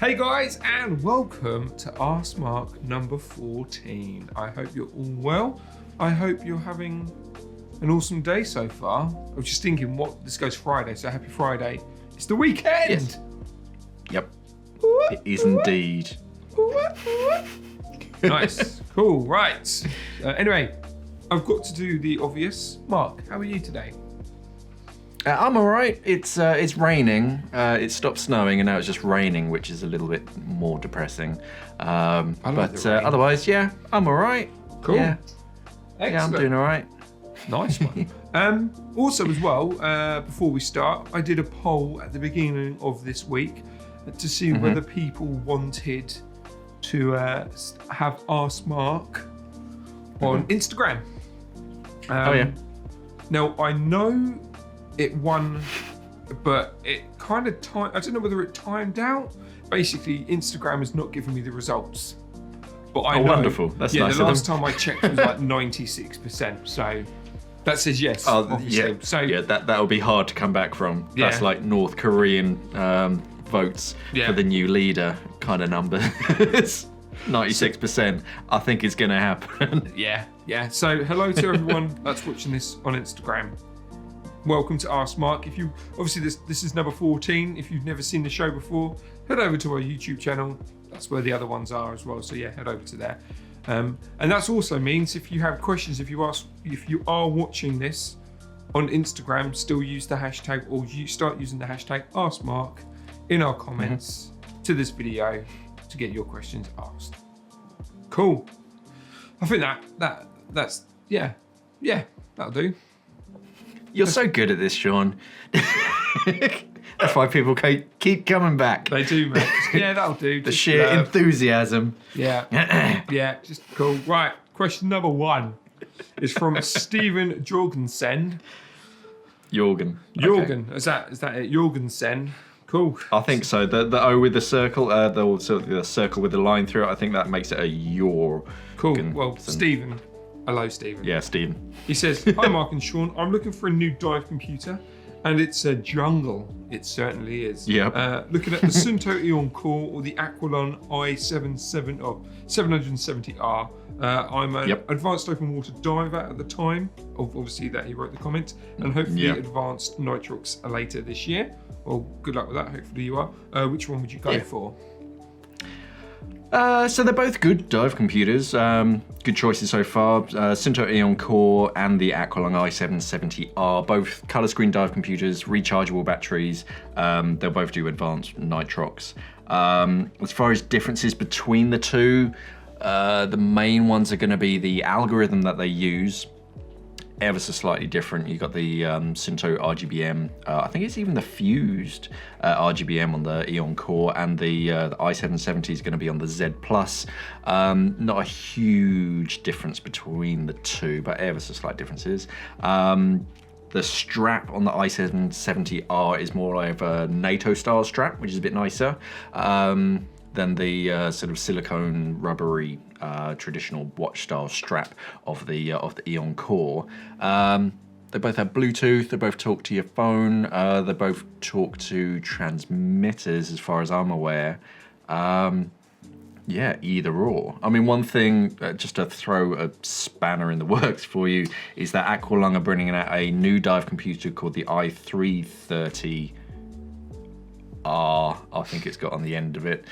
Hey guys, and welcome to askmark number 14. I hope you're all well. I hope you're having an awesome day so far. I was just thinking, this goes Friday, so happy Friday. It's the weekend. Yes. Yep. It is indeed. Nice, cool, right. Anyway, I've got to do the obvious. Mark, how are you today? I'm all right. It's raining. It stopped snowing and now it's just raining, which is a little bit more depressing. But otherwise, yeah, I'm all right. Cool. Yeah. Excellent. Yeah, I'm doing all right. Nice one. Also as well, before we start, I did a poll at the beginning of this week to see whether people wanted to have askmark on Instagram. Oh yeah. Now I know it won, but it kind of I don't know whether it timed out. Basically, Instagram has not given me the results. But I know, wonderful. That's nice. The last time I checked was like 96%. So that says yes. Oh, obviously. yeah. So yeah, that'll be hard to come back from. Yeah. That's like North Korean votes for the new leader kind of number. 96%. I think it's going to happen. Yeah. So hello to everyone that's watching this on Instagram. Welcome to askmark. If you obviously this is number 14. If you've never seen the show before, head over to our YouTube channel. That's where the other ones are as well. So yeah, head over to there. And that also means if you have questions, if you are watching this on Instagram, still use the hashtag, or you start using the hashtag askmark in our comments to this video to get your questions asked. Cool. I think that's yeah, that'll do. You're so good at this, Sean. That's why people keep coming back. They do, mate. Yeah, that'll do. The sheer enthusiasm. Yeah. Yeah, just cool. Right, question number 1 is from Stephen Jorgensen. Jorgen. Okay. Is that it? Jorgensen. Cool. I think so. The O with the circle, the circle with the line through it, I think that makes it a Yor. Cool. Well, Stephen. Hello, Stephen. Yeah, Stephen. He says, hi, Mark and Sean. I'm looking for a new dive computer, and it's a jungle. It certainly is. Yeah. Looking at the Sunto Eon Core or the Aqualon i770R. I'm an advanced open water diver at the time of obviously that he wrote the comment, and hopefully advanced nitrox later this year. Well, good luck with that. Hopefully you are. Which one would you go for? So they're both good dive computers. Good choices so far. Sunto Eon Core and the Aqualon i770 are both color screen dive computers, rechargeable batteries. They'll both do advanced nitrox. As far as differences between the two, the main ones are going to be the algorithm that they use. Ever so slightly different. You've got the Sunto RGBM. I think it's even the fused RGBM on the Eon Core, and the i770 is going to be on the Z+. Not a huge difference between the two, but ever so slight differences. The strap on the i770R is more of a NATO style strap, which is a bit nicer than the sort of silicone rubbery traditional watch style strap of the Eon Core. They both have Bluetooth, they both talk to your phone, they both talk to transmitters as far as I'm aware. Yeah, either or. I mean, one thing, just to throw a spanner in the works for you, is that Aqualung are bringing out a new dive computer called the i330R, I think it's got on the end of it,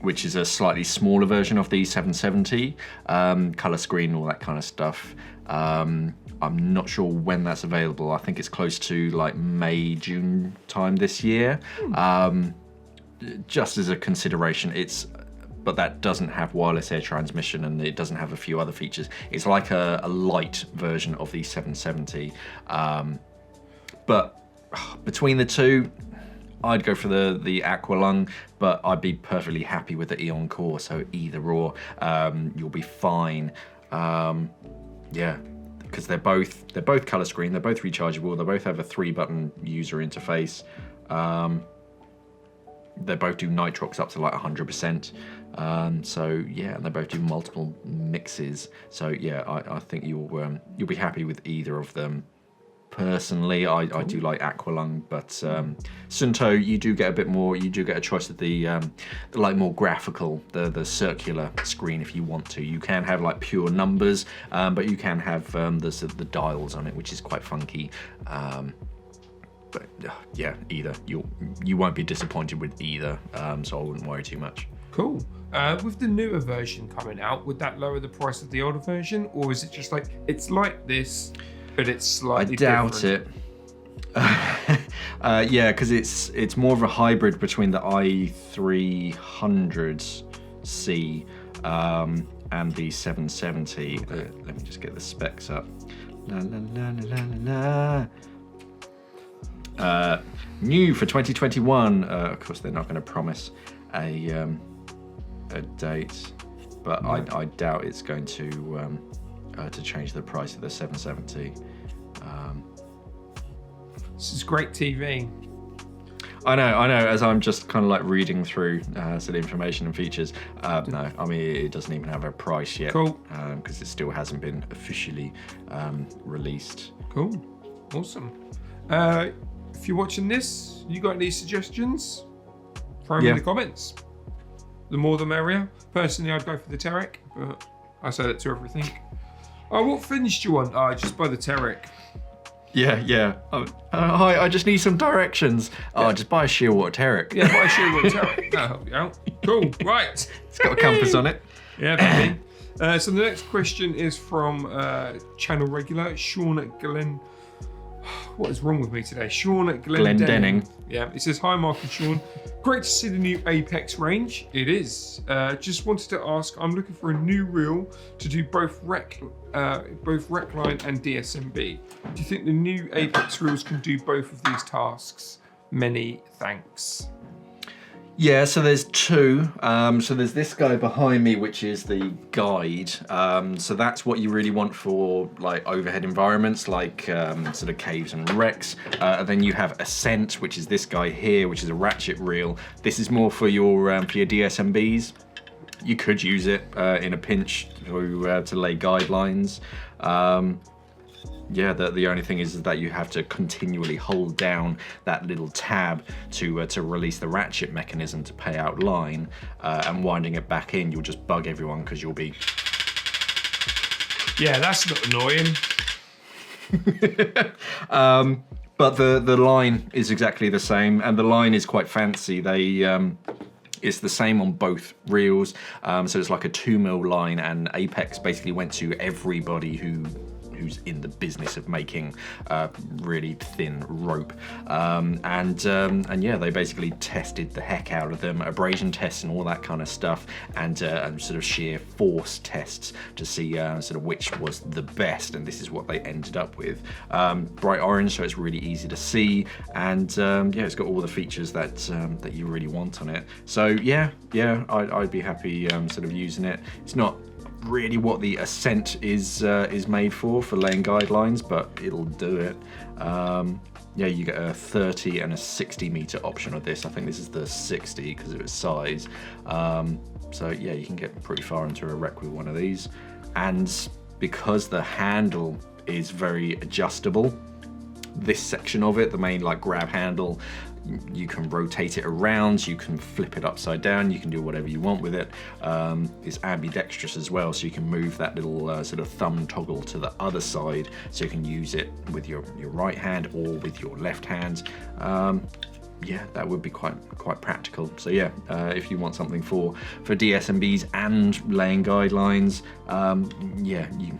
which is a slightly smaller version of the 770, color screen, all that kind of stuff. I'm not sure when that's available. I think it's close to like May, June time this year. Just as a consideration, but that doesn't have wireless air transmission, and it doesn't have a few other features. It's like a light version of the 770. But between the two, I'd go for the Aqualung, but I'd be perfectly happy with the Eon Core, so either or, you'll be fine. Yeah, because they're both color screen, they're both rechargeable, they both have a 3-button user interface. They both do nitrox up to like 100%. So yeah, and they both do multiple mixes. So yeah, I think you'll be happy with either of them. Personally, I do like Aqualung, but Sunto, you do get a bit more. You do get a choice of the like more graphical, the circular screen if you want to. You can have like pure numbers, but you can have the dials on it, which is quite funky. But yeah, either you won't be disappointed with either, so I wouldn't worry too much. Cool. With the newer version coming out, would that lower the price of the older version, or is it just like it's like this? But it's slightly different. It. Yeah, because it's more of a hybrid between the i300C and the 770. Okay. Let me just get the specs up. New for 2021. Of course, they're not going to promise a date, but I doubt it's going to change the price of the 770. This is great TV. I know. As I'm just kind of like reading through sort of information and features. No, I mean it doesn't even have a price yet. Cool. Because it still hasn't been officially released. Cool. Awesome. If you're watching this, you got any suggestions? Throw them in the comments. The more the merrier. Personally, I'd go for the Terek, but I say that to everything. Oh, what fins do you want? Oh, just buy the Terek. Yeah. Hi, I just need some directions. Oh, just buy a Shearwater Terek. Yeah, buy a Shearwater Terek. That'll help you out. Cool, right. It's got a compass on it. Yeah, baby. So the next question is from channel regular, Sean Glenn. What is wrong with me today? Sean Glendenning. Yeah, it says, hi Mark and Sean. Great to see the new Apex range. It is. Just wanted to ask, I'm looking for a new reel to do both Recline and DSMB. Do you think the new Apex reels can do both of these tasks? Many thanks. Yeah, so there's two. So there's this guy behind me, which is the guide. So that's what you really want for like overhead environments, like sort of caves and wrecks. And then you have Ascent, which is this guy here, which is a ratchet reel. This is more for your DSMBs. You could use it in a pinch to lay guidelines. Yeah, the only thing is that you have to continually hold down that little tab to release the ratchet mechanism to pay out line, and winding it back in, you'll just bug everyone because you'll be... Yeah, that's not annoying. But the line is exactly the same, and the line is quite fancy. It's the same on both reels, so it's like a 2mm line, and Apex basically went to everybody who's in the business of making really thin rope, and yeah, they basically tested the heck out of them, abrasion tests and all that kind of stuff, and sort of sheer force tests to see sort of which was the best, and this is what they ended up with. Bright orange, so it's really easy to see, and yeah, it's got all the features that you really want on it. So yeah, I'd be happy sort of using it. It's not really what the Ascent is made for laying guidelines, but it'll do it. Yeah, you get a 30 and a 60 meter option of this. I think this is the 60 because of its size. So yeah, you can get pretty far into a wreck with one of these. And because the handle is very adjustable, this section of it, the main like grab handle, you can rotate it around, you can flip it upside down, you can do whatever you want with it. It's ambidextrous as well, so you can move that little sort of thumb toggle to the other side, so you can use it with your right hand or with your left hand. Yeah, that would be quite practical. So yeah, if you want something for DSMBs and laying guidelines, yeah, you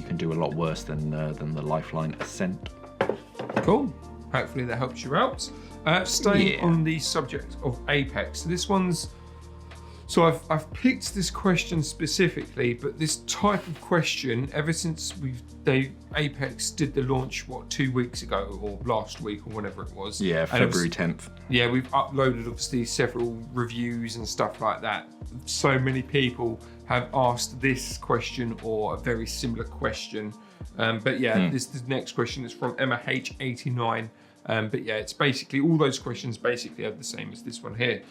can do a lot worse than the Lifeline Ascent. Cool. Hopefully that helps you out. Staying on the subject of Apex, so this one's... So I've picked this question specifically, but this type of question, ever since Apex did the launch, 2 weeks ago, or last week, or whatever it was. Yeah, February 10th. Yeah, we've uploaded obviously several reviews and stuff like that. So many people have asked this question or a very similar question. But yeah, this next question is from Emma H89. But yeah, it's basically, all those questions basically are the same as this one here.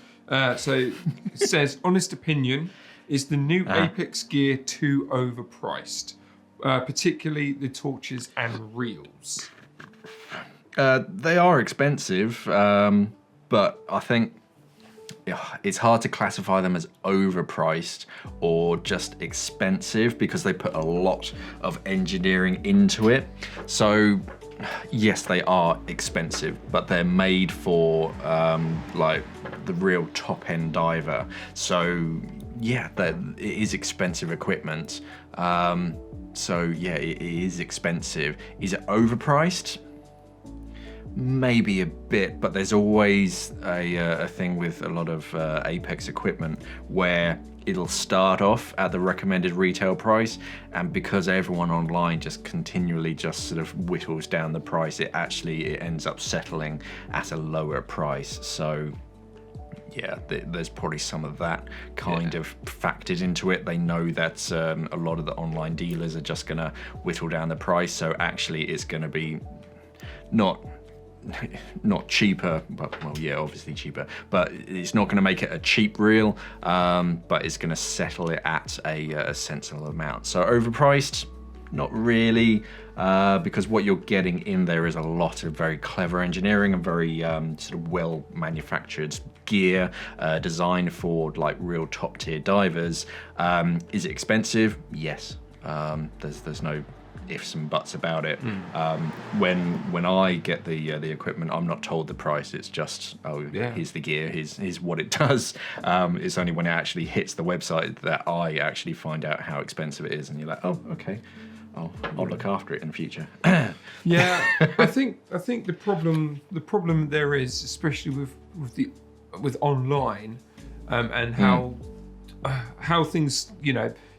So it says, honest opinion, is the new Apex gear too overpriced? Particularly the torches and reels. They are expensive, but I think it's hard to classify them as overpriced or just expensive because they put a lot of engineering into it. So yes, they are expensive, but they're made for like the real top end diver. So yeah, it is expensive equipment. So yeah, it is expensive. Is it overpriced? Maybe a bit, but there's always a thing with a lot of Apex equipment where it'll start off at the recommended retail price, and because everyone online just continually just sort of whittles down the price, it ends up settling at a lower price. So yeah, there's probably some of that kind of factored into it. They know that a lot of the online dealers are just going to whittle down the price, so actually it's going to be not cheaper, but well, yeah, obviously cheaper, but it's not going to make it a cheap reel, but it's going to settle it at a sensible amount. So overpriced, not really, because what you're getting in there is a lot of very clever engineering and very sort of well manufactured gear designed for like real top tier divers. Is it expensive? Yes. There's no ifs and buts about it. When I get the equipment, I'm not told the price. It's just, here's the gear, here's what it does. It's only when it actually hits the website that I actually find out how expensive it is, and you're like, oh, okay, I'll look after it in the future. Yeah, I think the problem there is, especially with online, and how things,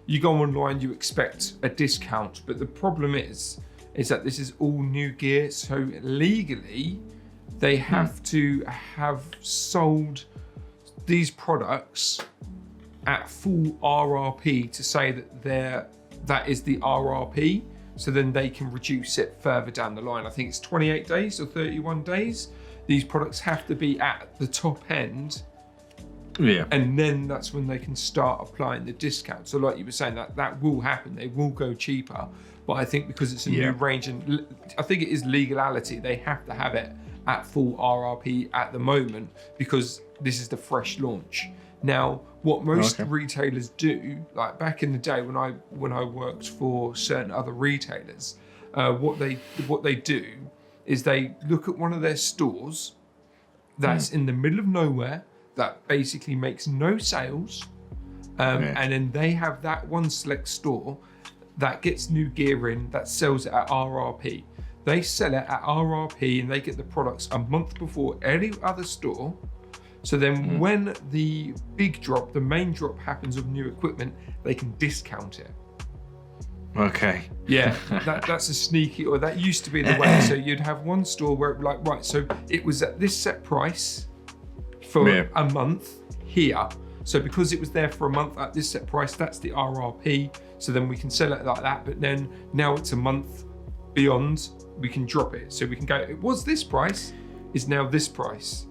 you go online, you expect a discount, but the problem is that this is all new gear, so legally they have to have sold these products at full RRP to say that is the RRP, so then they can reduce it further down the line. I think it's 28 days or 31 days. These products have to be at the top end. Yeah. And then that's when they can start applying the discount. So like you were saying, that will happen. They will go cheaper. But I think because it's a new range, and I think it is legality, they have to have it at full RRP at the moment because this is the fresh launch. Now, what most retailers do, like back in the day when I worked for certain other retailers, what they do is they look at one of their stores that's in the middle of nowhere, that basically makes no sales, and then they have that one select store that gets new gear in, that sells it at RRP. They sell it at RRP and they get the products a month before any other store. So then when the big drop, the main drop happens of new equipment, they can discount it. Okay. Yeah, that's a sneaky, or that used to be the way. So you'd have one store where it'd be like, right, so it was at this set price for a month here. So because it was there for a month at this set price, that's the RRP. So then we can sell it like that. But then now it's a month beyond, we can drop it. So we can go, it was this price, is now this price.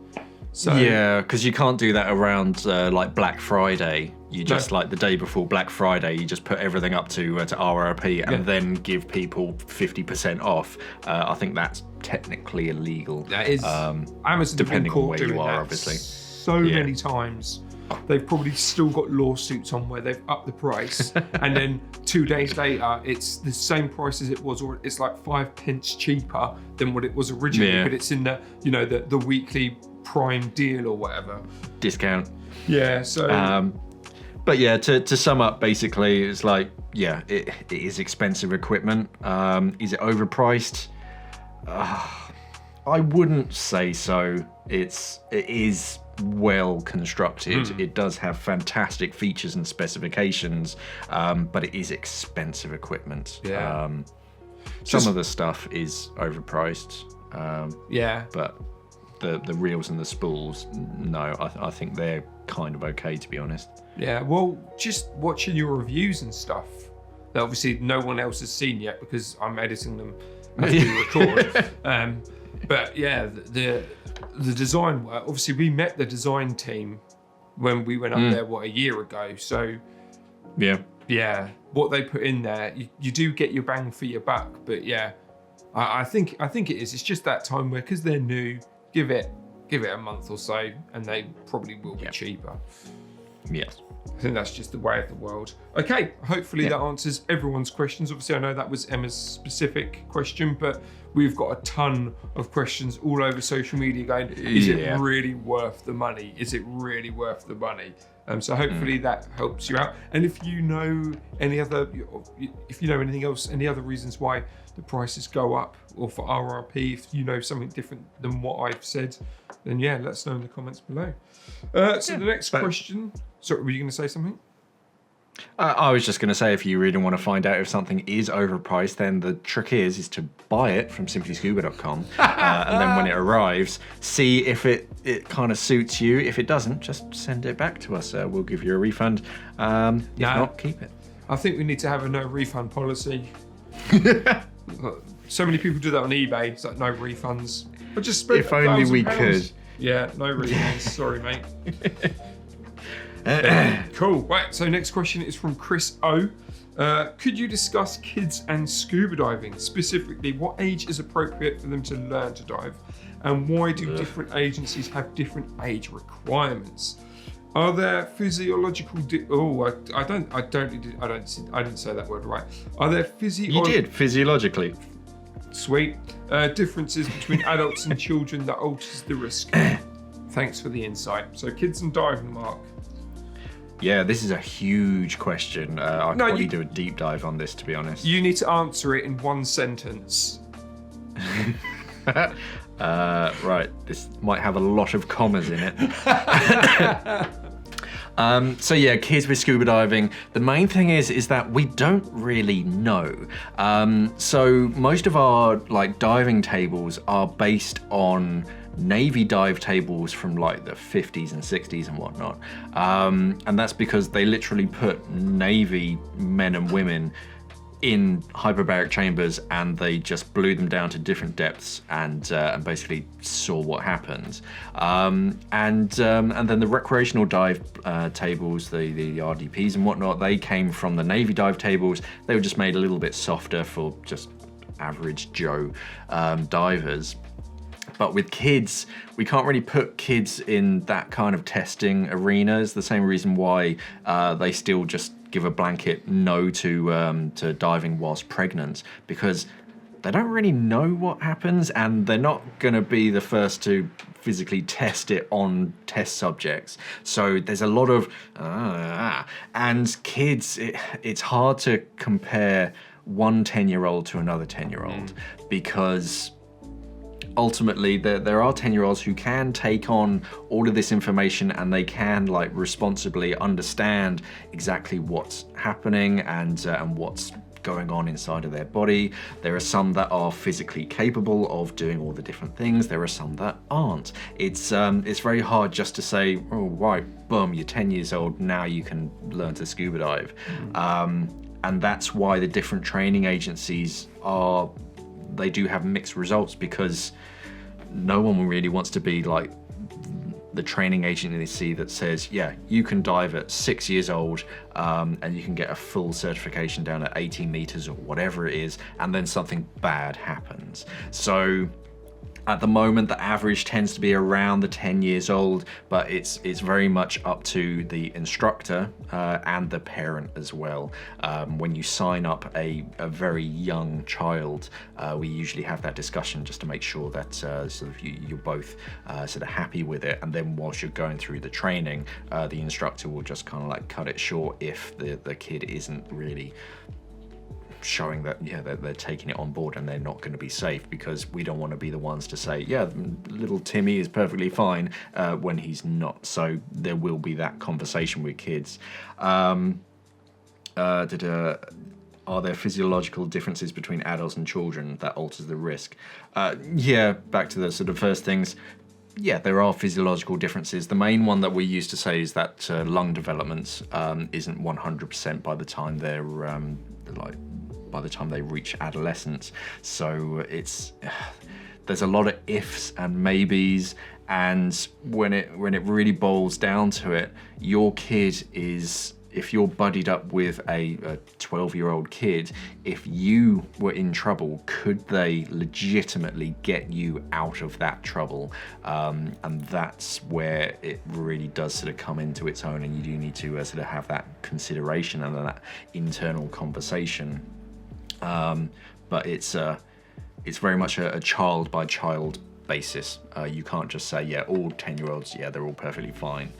So yeah, because you can't do that around like Black Friday. You just like the day before Black Friday, you just put everything up to RRP and then give people 50% off. I think that's technically illegal. That is. Amazon depending on where you are, obviously. So many times. They've probably still got lawsuits on where they've upped the price, and then 2 days later, it's the same price as it was, or it's like 5 pence cheaper than what it was originally. But it's in the the weekly Prime deal or whatever discount. Yeah. So. But yeah, to sum up, basically, it's like it is expensive equipment. Is it overpriced? I wouldn't say so. It is well constructed. It does have fantastic features and specifications, but it is expensive equipment. Yeah. Some of the stuff is overpriced. But the reels and the spools, no, I think they're kind of okay, to be honest. Yeah, well, just watching your reviews and stuff that obviously no one else has seen yet because I'm editing them as we record. But yeah, the design work, obviously we met the design team when we went up there, a year ago. So yeah, what they put in there, you do get your bang for your buck. But yeah, I think it is. It's just that time where, because they're new, give it a month or so, and they probably will be cheaper. Yes. I think that's just the way of the world. Okay, hopefully that answers everyone's questions. Obviously, I know that was Emma's specific question, but we've got a ton of questions all over social media going, is it really worth the money? Is it really worth the money? So hopefully that helps you out. And if you know anything else, any other reasons why the prices go up, or for RRP, if you know something different than what I've said, then let us know in the comments below. So the next question, sorry, were you going to say something? I was just going to say, if you really want to find out if something is overpriced, then the trick is to buy it from simplyscuba.com, and then when it arrives, see if it kind of suits you. If it doesn't, just send it back to us. We'll give you a refund. If not, keep it. I think we need to have a no refund policy. So many people do that on eBay. It's like no refunds. But just spend if only we could. Yeah, no refunds. Sorry, mate. Cool. Right, so next question is from Chris O. Could you discuss kids and scuba diving? Specifically, what age is appropriate for them to learn to dive? And why do different agencies have different age requirements? Are there physiological... I didn't say that word right. Are there You did, physiologically. Sweet. Differences between adults and children that alters the risk? Thanks for the insight. So kids and diving, Mark. Yeah, this is a huge question. I could probably do a deep dive on this, to be honest. You need to answer it in one sentence. Right, this might have a lot of commas in it. So yeah, kids with scuba diving. The main thing is that we don't really know. So most of our diving tables are based on Navy dive tables from like the 50s and 60s and whatnot. And that's because they literally put Navy men and women in hyperbaric chambers, and they just blew them down to different depths and basically saw what happens. And then the recreational dive tables, the RDPs and whatnot, they came from the Navy dive tables. They were just made a little bit softer for just average Joe divers. But with kids, we can't really put kids in that kind of testing arena. It's the same reason why they still just give a blanket no to diving whilst pregnant, because they don't really know what happens, and they're not going to be the first to physically test it on test subjects. So there's a lot of and kids, it's hard to compare one 10-year-old to another 10-year-old because ultimately there are 10-year-olds who can take on all of this information, and they can responsibly understand exactly what's happening and what's going on inside of their body. There are some that are physically capable of doing all the different things. There are some that aren't. It's very hard just to say, oh right, boom, you're 10 years old, now you can learn to scuba dive. And that's why the different training agencies they do have mixed results, because no one really wants to be like the training agency that says, yeah, you can dive at 6 years old and you can get a full certification down at 80 meters or whatever it is, and then something bad happens. So at the moment, the average tends to be around the 10 years old, but it's very much up to the instructor and the parent as well. When you sign up a very young child, we usually have that discussion just to make sure that you're both sort of happy with it. And then whilst you're going through the training, the instructor will just kind of cut it short if the kid isn't really showing that they're taking it on board and they're not going to be safe, because we don't want to be the ones to say, yeah, little Timmy is perfectly fine when he's not. So there will be that conversation with kids. Are there physiological differences between adults and children that alters the risk? Back to the sort of first things. Yeah, there are physiological differences. The main one that we used to say is that lung development isn't 100% by the time they're by the time they reach adolescence. So there's a lot of ifs and maybes, and when it really boils down to it, your kid is if you're buddied up with a 12-year-old kid, if you were in trouble, could they legitimately get you out of that trouble? And that's where it really does sort of come into its own, and you do need to sort of have that consideration and that internal conversation. But it's very much a child by child basis. You can't just say, yeah, all 10-year-olds, yeah, they're all perfectly fine.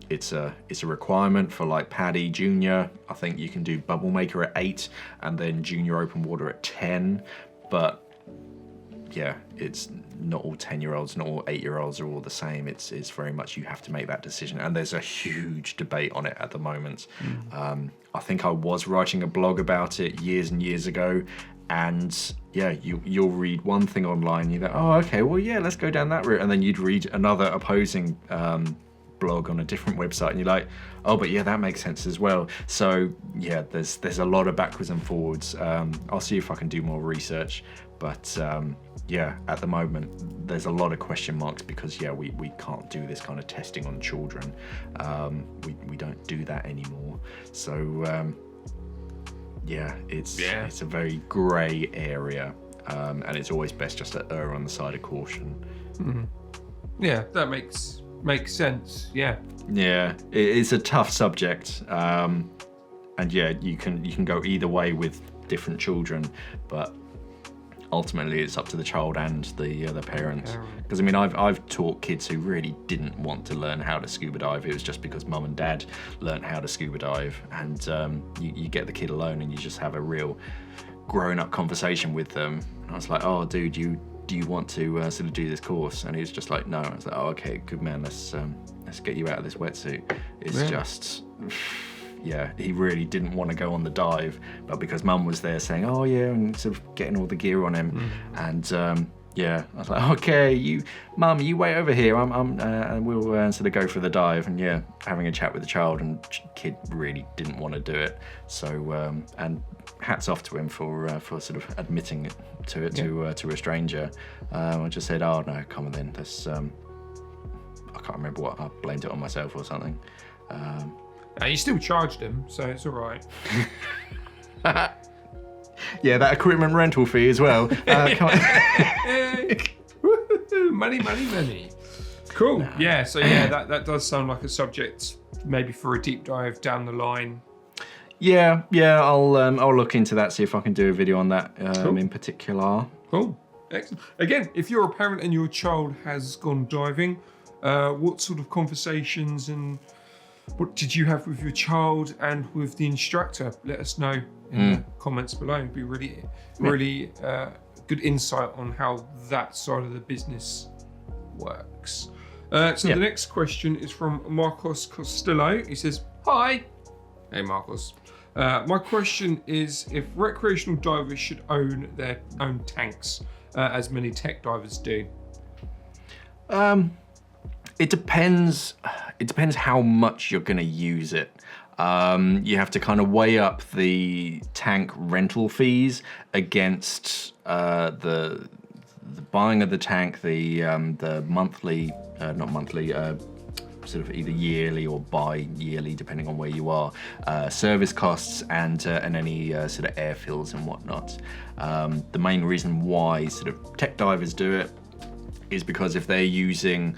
It's a requirement for like Paddy Junior. I think you can do Bubble Maker at 8 and then Junior Open Water at 10. But yeah, it's not all 10-year-olds, not all 8-year-olds are all the same. It's very much you have to make that decision, and there's a huge debate on it at the moment. I think I was writing a blog about it years and years ago, and yeah, you'll read one thing online, you go, oh, okay, well, yeah, let's go down that route, and then you'd read another opposing blog on a different website, and you're like, oh, but yeah, that makes sense as well. So yeah, there's a lot of backwards and forwards. I'll see if I can do more research, but yeah, at the moment there's a lot of question marks because yeah, we can't do this kind of testing on children. We don't do that anymore. So yeah, it's a very grey area, and it's always best just to err on the side of caution. Mm-hmm. Yeah, that makes sense. Yeah, it's a tough subject, and yeah, you can go either way with different children, but ultimately it's up to the child and the parents. Because I mean, I've taught kids who really didn't want to learn how to scuba dive. It was just because mum and dad learned how to scuba dive, and you get the kid alone and you just have a real grown-up conversation with them. And I was like, oh, dude, do you want to sort of do this course? And he was just like, no. I was like, oh, okay, good man, let's get you out of this wetsuit. It's just, yeah, he really didn't want to go on the dive, but because mum was there saying, oh yeah, and sort of getting all the gear on him, and yeah, I was like, okay, mum, you wait over here, and we'll sort of go for the dive. And yeah, having a chat with the child, and kid really didn't want to do it. So and hats off to him for sort of admitting to it to a stranger. I just said, oh no, come on then. This I can't remember what, I blamed it on myself or something. You still charged him, so it's all right. Yeah, that equipment rental fee as well. Money. Cool. Nah. Yeah, so yeah, that does sound like a subject maybe for a deep dive down the line. Yeah, I'll look into that, see if I can do a video on that cool. In particular. Cool. Excellent. Again, if you're a parent and your child has gone diving, what sort of conversations and what did you have with your child and with the instructor? Let us know in the comments below. It'd be really good insight on how that side of the business works. The next question is from Marcos Costello. He says, hi. Hey, Marcos. My question is if recreational divers should own their own tanks, as many tech divers do. It depends how much you're going to use it. You have to kind of weigh up the tank rental fees against the buying of the tank, the monthly, not monthly, sort of either yearly or bi-yearly, depending on where you are, service costs and any sort of air fills and whatnot. The main reason why sort of tech divers do it is because if they're using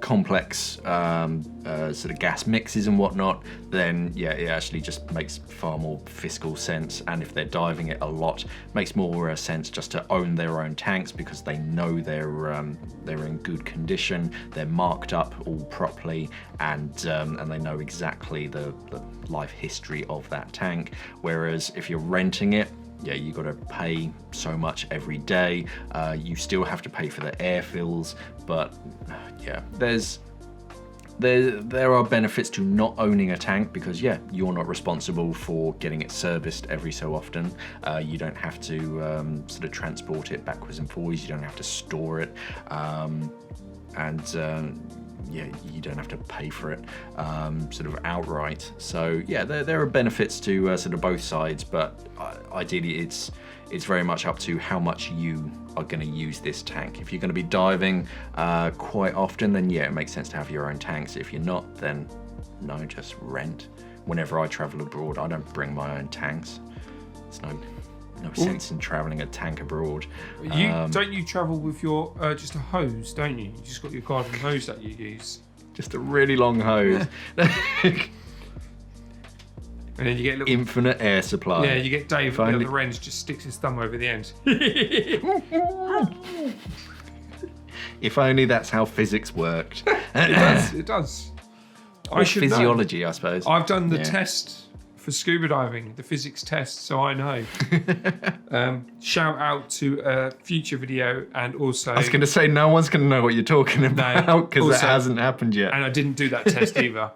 complex sort of gas mixes and whatnot, then yeah, it actually just makes far more fiscal sense. And if they're diving it a lot, makes more sense just to own their own tanks because they know they're in good condition, they're marked up all properly, and they know exactly the life history of that tank. Whereas if you're renting it, yeah, you got to pay so much every day. You still have to pay for the air fills, but yeah, there are benefits to not owning a tank because yeah, you're not responsible for getting it serviced every so often. You don't have to sort of transport it backwards and forwards. You don't have to store it, yeah, you don't have to pay for it sort of outright. So yeah, there are benefits to sort of both sides, but ideally it's very much up to how much you are going to use this tank. If you're going to be diving quite often, then yeah, it makes sense to have your own tanks. If you're not, then no, just rent. whenever I travel abroad, I don't bring my own tanks. There's no sense in traveling a tank abroad. Don't you travel with your just a hose, don't you? You just got your garden hose that you use. Just a really long hose. And then you get a little infinite air supply. Yeah, you get Dave at the other end, just sticks his thumb over the end. If only that's how physics worked. It does. Or physiology, I suppose. I've done the test for scuba diving, the physics test, so I know. Shout out to a future video, and also... I was going to say, no one's going to know what you're talking about, because that hasn't happened yet. And I didn't do that test either.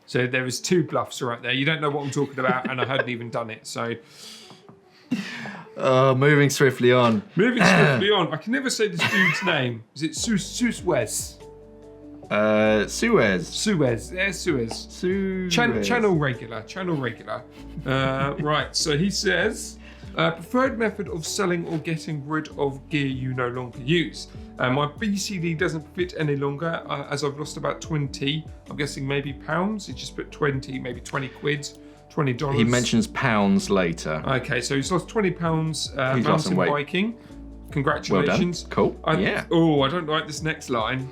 So there was 2 bluffs right there. You don't know what I'm talking about, and I hadn't even done it, so... Moving swiftly on. I can never say this dude's name. Is it Suez? Suez. Suez. Yeah, Suez. Channel regular. Right, so he says, preferred method of selling or getting rid of gear you no longer use. My BCD doesn't fit any longer, as I've lost about 20, I'm guessing maybe pounds. He just put 20, maybe 20 quid. $20. He mentions pounds later. Okay, so he's lost £20 mountain biking. Congratulations. Well done. Cool. I don't like this next line.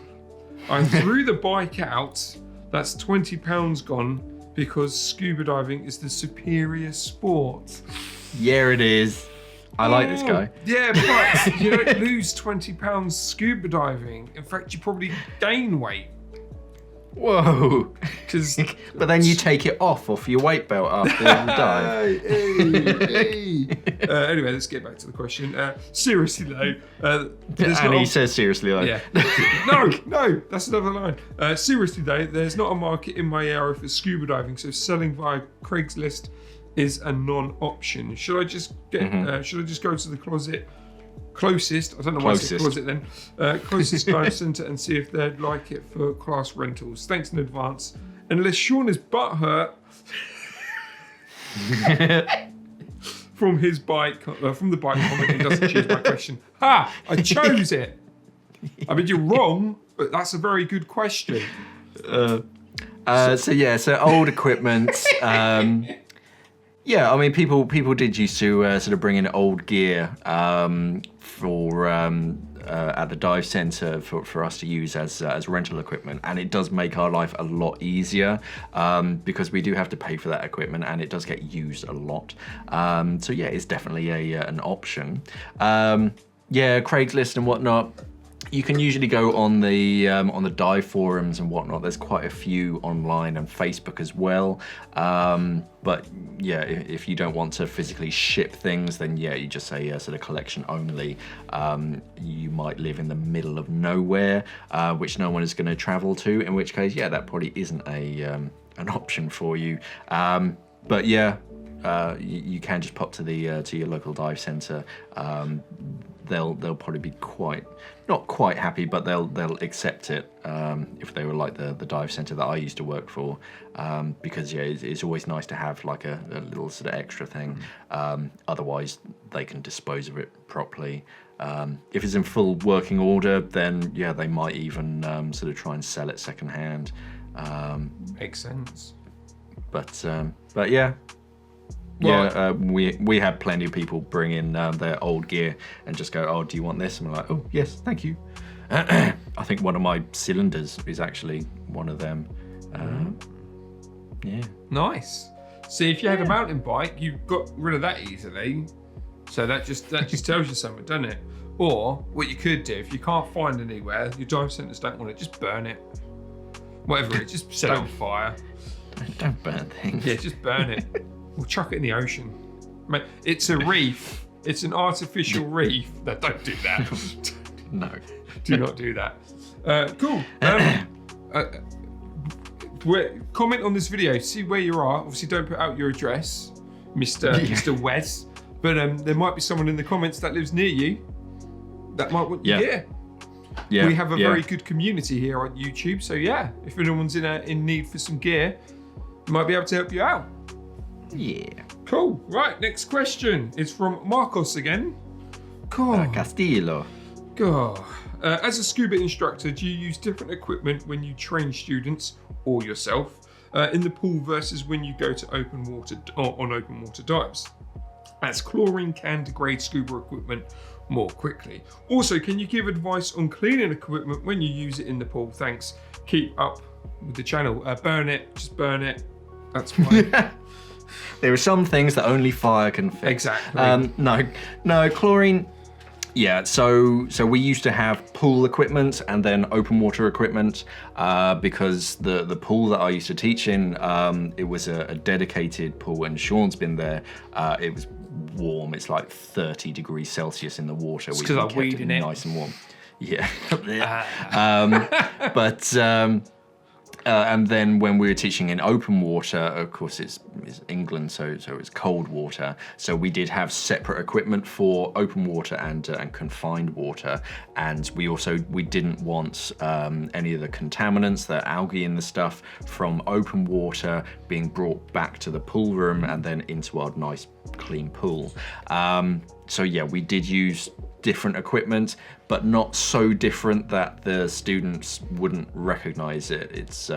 I threw the bike out. That's £20 gone because scuba diving is the superior sport. Yeah, it is. I like this guy. Yeah, but you don't lose £20 scuba diving. In fact, you probably gain weight. Whoa. But then you take it off your weight belt after you dive. Anyway, let's get back to the question. Seriously though, he says seriously though. Yeah. No, that's another line. Seriously though, there's not a market in my area for scuba diving, so selling via Craigslist is a non-option. Should I just get? Should I just go to the closest, I don't know why I said closet then, closest dive centre and see if they'd like it for class rentals. Thanks in advance. Unless Sean is butthurt from his bike, from the bike comment, he doesn't choose my question. Ha! I chose it. I mean, you're wrong, but that's a very good question. So old equipment. Yeah, I mean, people did used to sort of bring in old gear for at the dive centre for us to use as rental equipment, and it does make our life a lot easier because we do have to pay for that equipment, and it does get used a lot. So yeah, it's definitely an option. Craigslist and whatnot. You can usually go on the dive forums and whatnot. There's quite a few online and Facebook as well. But yeah, if you don't want to physically ship things, then yeah, you just say sort of collection only. You might live in the middle of nowhere, which no one is going to travel to. In which case, yeah, that probably isn't an option for you. But yeah, you can just pop to your local dive centre. They'll probably be not quite happy, but they'll accept it if they were like the dive centre that I used to work for, because yeah, it's always nice to have like a little sort of extra thing. Otherwise, they can dispose of it properly. If it's in full working order, then yeah, they might even sort of try and sell it secondhand. Makes sense. But yeah. Yeah, we had plenty of people bring in their old gear and just go, oh, do you want this? And we're like, oh, yes, thank you. I think one of my cylinders is actually one of them. Yeah. Nice. See, if you had a mountain bike, you got rid of that easily. So that just tells you something, doesn't it? Or what you could do, if you can't find anywhere, your dive centres don't want it, just burn it. Whatever it is, just set it on fire. Don't burn things. Yeah, just burn it. We'll chuck it in the ocean. Mate, it's a reef. It's an artificial reef. No, don't do that. No. Do not do that. Cool. Comment on this video. See where you are. Obviously, don't put out your address, Mr. Wes. But there might be someone in the comments that lives near you that might want your gear. Yeah. We have a very good community here on YouTube. So yeah, if anyone's in need for some gear, we might be able to help you out. Yeah. Cool. Right, next question is from Marcos again. Castillo. God. As a scuba instructor, do you use different equipment when you train students or yourself? in the pool versus when you go to open water or on open water dives, as chlorine can degrade scuba equipment more quickly. Also, can you give advice on cleaning equipment when you use it in the pool? Thanks. Keep up with the channel. Burn it, just burn it. That's fine. There are some things that only fire can fix. Exactly. No, chlorine. Yeah, so we used to have pool equipment and then open water equipment because the pool that I used to teach in, it was a dedicated pool, and Sean's been there. It was warm. It's like 30 degrees Celsius in the water. It's because I weed in it. Nice and warm. Yeah. And then when we were teaching in open water, of course it's England, so it's cold water. So we did have separate equipment for open water and confined water. And we didn't want any of the contaminants, the algae in the stuff from open water being brought back to the pool room and then into our nice clean pool. So yeah, we did use different equipment, but not so different that the students wouldn't recognize it. It's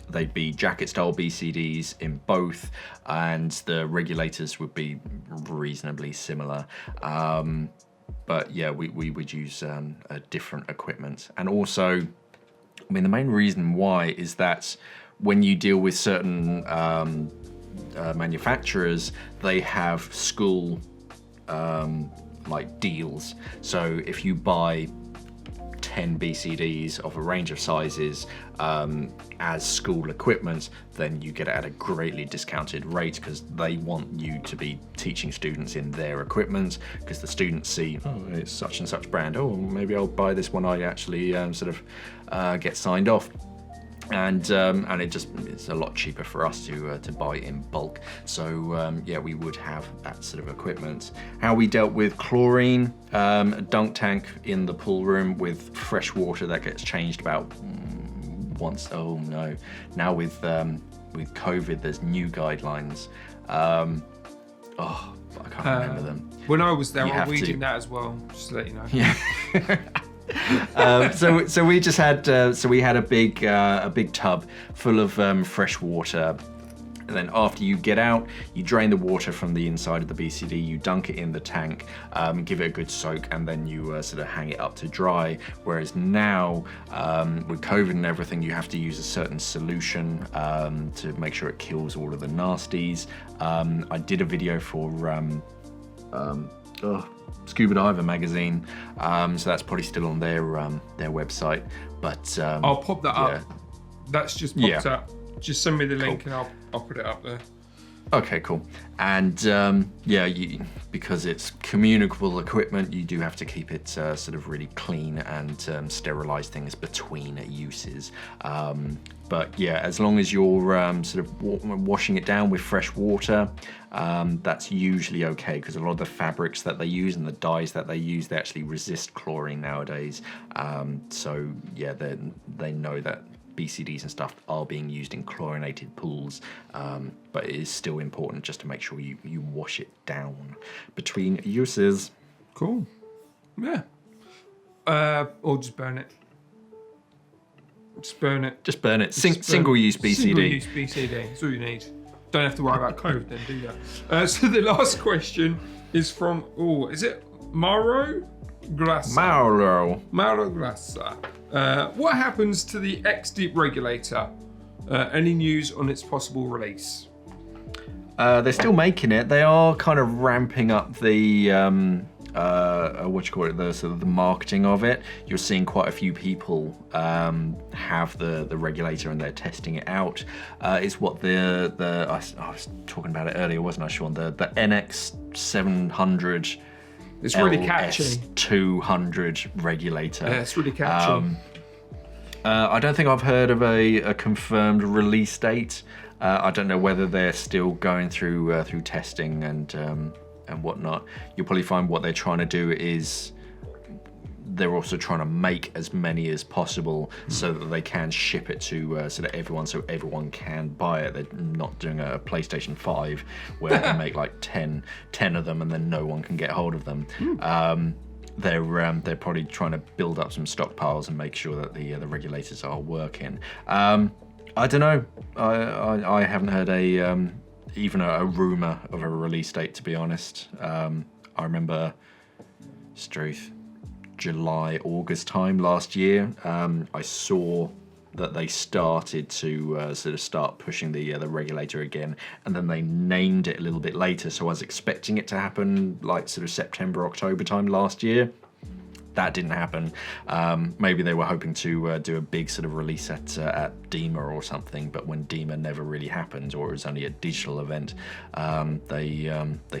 they'd be jacket style BCDs in both, and the regulators would be reasonably similar. But yeah, we would use a different equipment. And also, I mean, the main reason why is that when you deal with certain manufacturers, they have school like deals. So if you buy 10 BCDs of a range of sizes as school equipment, then you get it at a greatly discounted rate because they want you to be teaching students in their equipment, because the students see, oh, it's such and such brand, oh, maybe I'll buy this one. I actually get signed off. And it's a lot cheaper for us to buy in bulk. So yeah, we would have that sort of equipment. How we dealt with chlorine, a dunk tank in the pool room with fresh water that gets changed about once. Oh no! Now with COVID, there's new guidelines. I can't remember them. When I was there, we did that as well. Just to let you know. Yeah. So we just had we had a big tub full of fresh water, and then after you get out, you drain the water from the inside of the BCD, you dunk it in the tank, give it a good soak, and then you sort of hang it up to dry. Whereas now with COVID and everything, you have to use a certain solution to make sure it kills all of the nasties. I did a video for Scuba Diver magazine, so that's probably still on their website. But I'll pop that up. That's just popped up. Just send me the link and I'll put it up there. Okay, cool. And because it's communicable equipment, you do have to keep it sort of really clean and sterilize things between uses. But yeah, as long as you're sort of washing it down with fresh water, that's usually okay, because a lot of the fabrics that they use and the dyes that they use, they actually resist chlorine nowadays. So yeah, they know that BCDs and stuff are being used in chlorinated pools, but it is still important just to make sure you wash it down between uses. Cool. Yeah. Or just burn it. Just burn it. Just burn it. Single-use BCD. Single-use BCD. That's all you need. Don't have to worry about code then, do that? So the last question is from, is it Mauro Grassa? Mauro Grassa. What happens to the X-Deep regulator? Any news on its possible release? They're still making it. They are kind of ramping up the the sort of the marketing of it. You're seeing quite a few people have the regulator and they're testing it out. It's what I was talking about it earlier, wasn't I, Sean? The NX 700. It's really catchy. LS200 regulator. Yeah, it's really catchy. I don't think I've heard of a confirmed release date. I don't know whether they're still going through testing and whatnot. You'll probably find what they're trying to do is they're also trying to make as many as possible so that they can ship it to sort of everyone, so everyone can buy it. They're not doing a PlayStation 5 where they make like 10 of them and then no one can get hold of them. They're probably trying to build up some stockpiles and make sure that the regulators are working. I don't know. I haven't heard even a rumor of a release date, to be honest. I remember Struth, July, August time last year. I saw that they started to start pushing the regulator again, and then they named it a little bit later. So I was expecting it to happen like sort of September, October time last year. That didn't happen. Maybe they were hoping to do a big sort of release at DEMA or something, but when DEMA never really happened, or it was only a digital event, they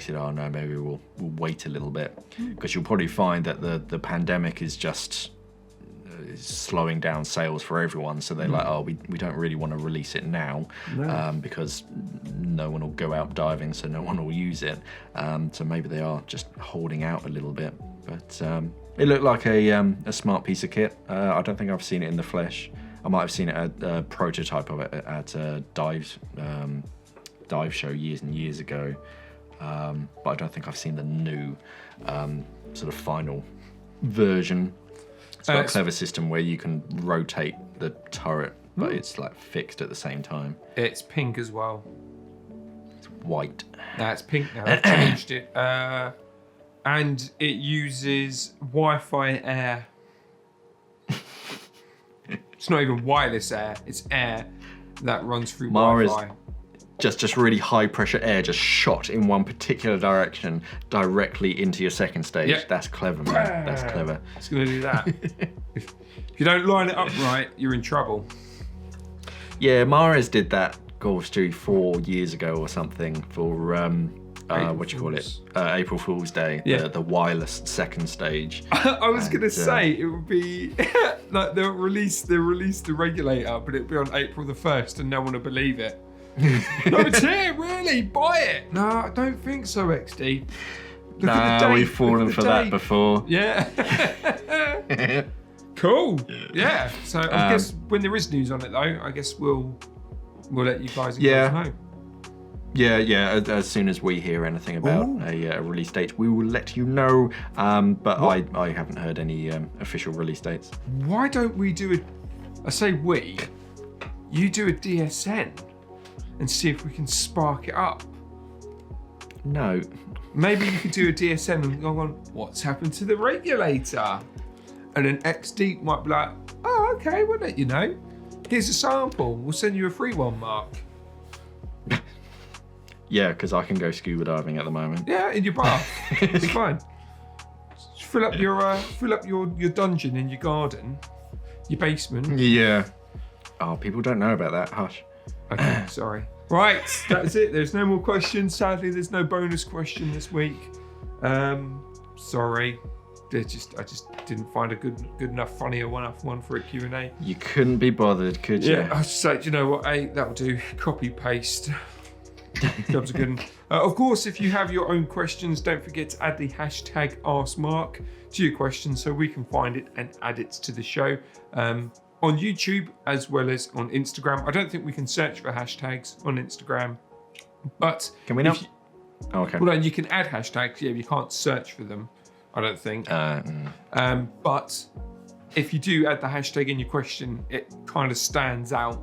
said, "Oh no, maybe we'll wait a little bit," because you'll probably find that the pandemic is just slowing down sales for everyone. So they're like, "Oh, we don't really want to release it now because no one will go out diving, so no one will use it." So maybe they are just holding out a little bit, but. It looked like a smart piece of kit. I don't think I've seen it in the flesh. I might have seen it at a prototype of it at a dive show years and years ago, but I don't think I've seen the new sort of final version. It's got a clever system where you can rotate the turret, but it's like fixed at the same time. It's pink as well. It's white. No, it's pink now. They've changed it. And it uses Wi-Fi air. It's not even wireless air, it's air that runs through Wi-Fi. Just really high pressure air just shot in one particular direction directly into your second stage. Yep. That's clever, man. That's clever. It's going to do that. If you don't line it up right, you're in trouble. Yeah, Mares did that, Stu, 4 years ago or something for... April Fool's Day, the wireless second stage. I was going to say it would be like they'll release the regulator, but it'll be on April the 1st and no one will believe it. No, it's here, really, buy it. No, I don't think so, XD. No, we've fallen for that before. Yeah. Cool. Yeah. So I guess when there is news on it though, I guess we'll let you guys know. Yeah. As soon as we hear anything about a release date, we will let you know. But I haven't heard any official release dates. Why don't we do you do a DSN and see if we can spark it up? No. Maybe you could do a DSN and go on, what's happened to the regulator? And then XD might be like, oh, okay, we'll let you know. Here's a sample. We'll send you a free one, Mark. Yeah, because I can go scuba diving at the moment. Yeah, in your bath. It's fine. Just fill up your dungeon in your garden, your basement. Yeah. Oh, people don't know about that. Hush. Okay, sorry. Right, that's it. There's no more questions. Sadly, there's no bonus question this week. Sorry. I just didn't find a good enough, funny enough one for a Q&A. You couldn't be bothered, could you? Yeah, I was like, you know what? That'll do. Copy paste. Job's a good one. Of course, if you have your own questions, don't forget to add the hashtag askmark to your question so we can find it and add it to the show. On YouTube as well as on Instagram. I don't think we can search for hashtags on Instagram, but can we not? Okay. Well, you can add hashtags. Yeah, you can't search for them. I don't think. But if you do add the hashtag in your question, it kind of stands out.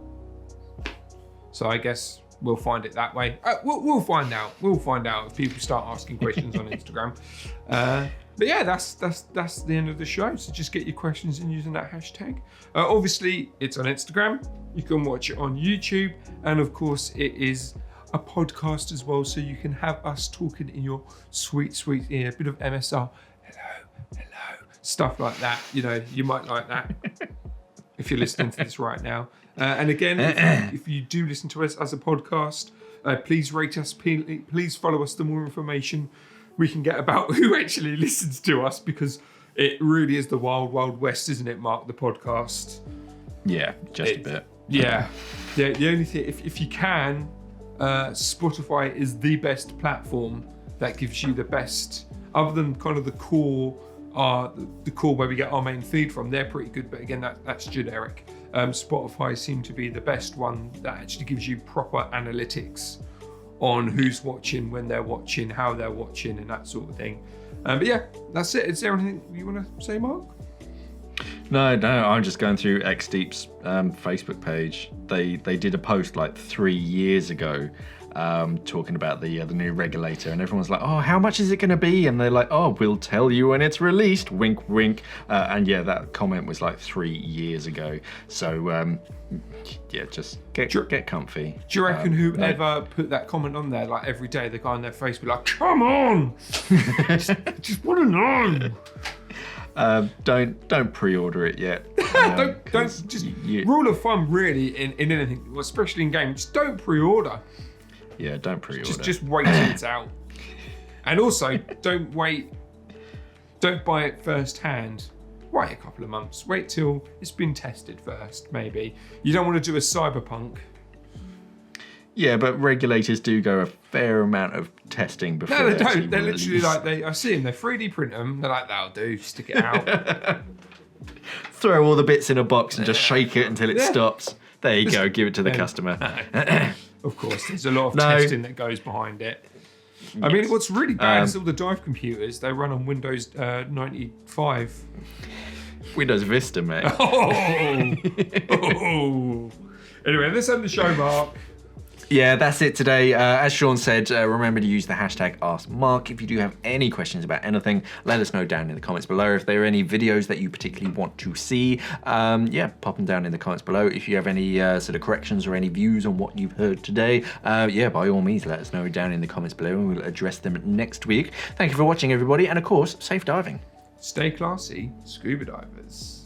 So I guess we'll find it that way. We'll find out. We'll find out if people start asking questions on Instagram. But yeah, that's the end of the show. So just get your questions in using that hashtag. Obviously, it's on Instagram. You can watch it on YouTube, and of course, it is a podcast as well. So you can have us talking in your sweet ear. A bit of MSR. Hello, stuff like that. You know, you might like that if you're listening to this right now. And again, if you do listen to us as a podcast, please rate us. Please follow us. The more information we can get about who actually listens to us, because it really is the wild, wild west, isn't it, Mark, the podcast? Yeah, a bit. Yeah. The only thing, if you can, Spotify is the best platform that gives you the best, other than kind of the core where we get our main feed from. They're pretty good, but again, that's generic. Spotify seemed to be the best one that actually gives you proper analytics on who's watching, when they're watching, how they're watching, and that sort of thing. But yeah, that's it. Is there anything you want to say, Mark? No, I'm just going through X-Deep's Facebook page. They did a post like 3 years ago talking about the new regulator, and everyone's like, oh, how much is it going to be? And they're like, oh, we'll tell you when it's released, wink wink. And yeah, that comment was like 3 years ago. So yeah, just get comfy. Do you reckon whoever put that comment on there, like every day, the guy on their face would be like, come on, just want to know. Don't pre-order it yet. Don't just rule of thumb really in anything, especially in games. Just don't pre-order. Yeah, don't pre-order. Just wait till it's out. And also, don't buy it first hand. Wait a couple of months. Wait till it's been tested first, maybe. You don't want to do a cyberpunk. Yeah, but regulators do go a fair amount of testing before. No, they don't. They're literally like I see them. They 3D print them. They're like, that'll do. Stick it out. Throw all the bits in a box and just shake it until it stops. There you go. Give it to the customer. Of course, there's a lot of testing that goes behind it. I mean, what's really bad is all the dive computers. They run on Windows 95. Windows Vista, mate. Oh. Anyway, let's end the show, Mark. Yeah, that's it today. As Sean said, remember to use the hashtag askmark. If you do have any questions about anything, let us know down in the comments below. If there are any videos that you particularly want to see, yeah, pop them down in the comments below. If you have any sort of corrections or any views on what you've heard today, yeah, by all means, let us know down in the comments below and we'll address them next week. Thank you for watching, everybody, and of course, safe diving. Stay classy, scuba divers.